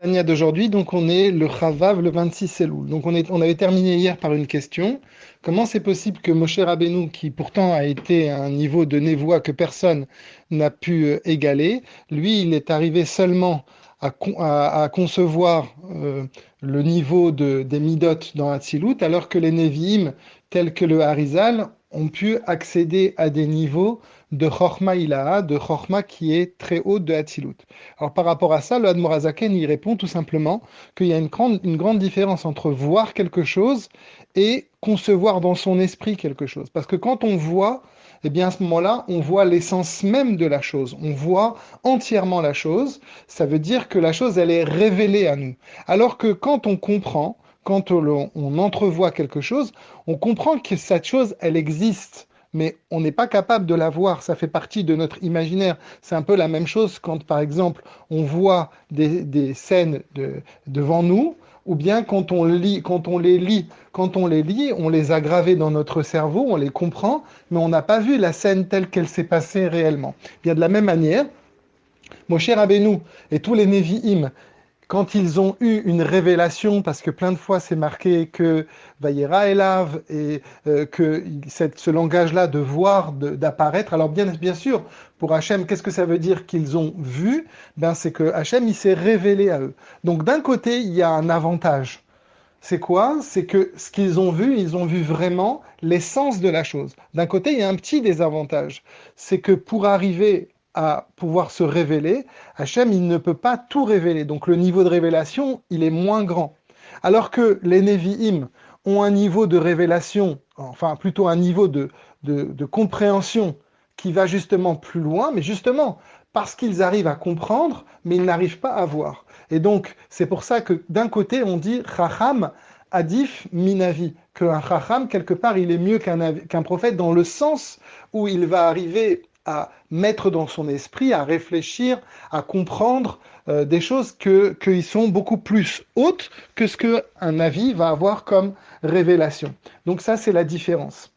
Tania d'aujourd'hui, donc on est le Chavav, le 26 Elul. Donc on avait terminé hier par une question. Comment c'est possible que Moshe Rabbeinu, qui pourtant a été à un niveau de névoie que personne n'a pu égaler, lui, il est arrivé seulement à concevoir le niveau des Midot dans Hatzilut, alors que les Nevi'im, tels que le Harizal, ont pu accéder à des niveaux de Chorma Ilaha, de Chorma qui est très haute de Hatzilut. Alors par rapport à ça, le Admorazaken y répond tout simplement qu'il y a une grande différence entre voir quelque chose et concevoir dans son esprit quelque chose. Parce que quand on voit, eh bien à ce moment-là, on voit l'essence même de la chose. On voit entièrement la chose. Ça veut dire que la chose, elle est révélée à nous. Alors que quand on comprend, quand on entrevoit quelque chose, on comprend que cette chose, elle existe. Mais on n'est pas capable de la voir, ça fait partie de notre imaginaire. C'est un peu la même chose quand, par exemple, on voit des scènes devant nous, ou bien quand on les lit, on les a gravées dans notre cerveau, on les comprend, mais on n'a pas vu la scène telle qu'elle s'est passée réellement. Bien de la même manière, Moshe Rabbeinu et tous les Nevi'im, quand ils ont eu une révélation, parce que plein de fois c'est marqué que Vayera Elav et que ce langage-là de voir, d'apparaître. Alors bien sûr, pour Hachem, qu'est-ce que ça veut dire qu'ils ont vu? Ben c'est que Hachem il s'est révélé à eux. Donc d'un côté il y a un avantage. C'est quoi? C'est que ce qu'ils ont vu, ils ont vu vraiment l'essence de la chose. D'un côté, il y a un petit désavantage. C'est que pour arriver à pouvoir se révéler, Hachem, il ne peut pas tout révéler. Donc le niveau de révélation, il est moins grand. Alors que les Nevi'im ont un niveau de révélation, enfin plutôt un niveau de compréhension qui va justement plus loin, mais justement parce qu'ils arrivent à comprendre, mais ils n'arrivent pas à voir. Et donc, c'est pour ça que d'un côté, on dit Chacham Adif Minavi, qu'un Chacham, quelque part, il est mieux qu'un prophète dans le sens où il va arriver à mettre dans son esprit, à réfléchir, à comprendre des choses qui sont beaucoup plus hautes que ce qu'un avis va avoir comme révélation. Donc ça, c'est la différence.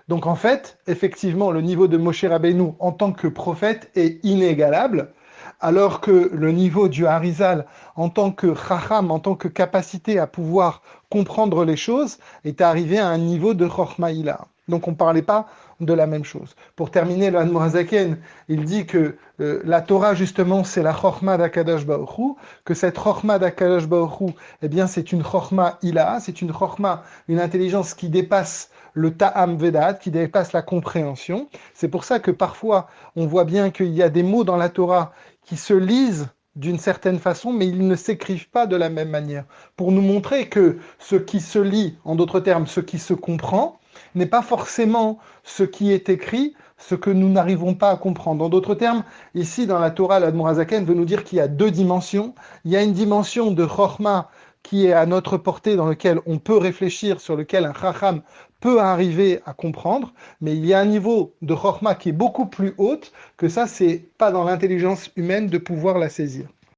Donc en fait, effectivement, le niveau de Moshe Rabbeinu en tant que prophète est inégalable, alors que le niveau du Harizal en tant que Chacham, en tant que capacité à pouvoir comprendre les choses, est arrivé à un niveau de Chochma Ila. Donc on ne parlait pas de la même chose. Pour terminer, le Hanmoazaken, il dit que la Torah, justement, c'est la Chochma d'Akadosh Baruch Hu, que cette Chochma d'Akadosh Baruch Hu, eh bien, c'est une Chochma Ila, c'est une Chochma, une intelligence qui dépasse le Ta'am Vedat, qui dépasse la compréhension. C'est pour ça que parfois, on voit bien qu'il y a des mots dans la Torah qui se lisent d'une certaine façon, mais ils ne s'écrivent pas de la même manière, pour nous montrer que ce qui se lit, en d'autres termes, ce qui se comprend, n'est pas forcément ce qui est écrit, ce que nous n'arrivons pas à comprendre. En d'autres termes, ici dans la Torah, l'Admorazaken veut nous dire qu'il y a deux dimensions. Il y a une dimension de Chorma qui est à notre portée, dans lequel on peut réfléchir, sur lequel un Chacham peut arriver à comprendre, mais il y a un niveau de Chorma qui est beaucoup plus haute, que ça, c'est pas dans l'intelligence humaine de pouvoir la saisir.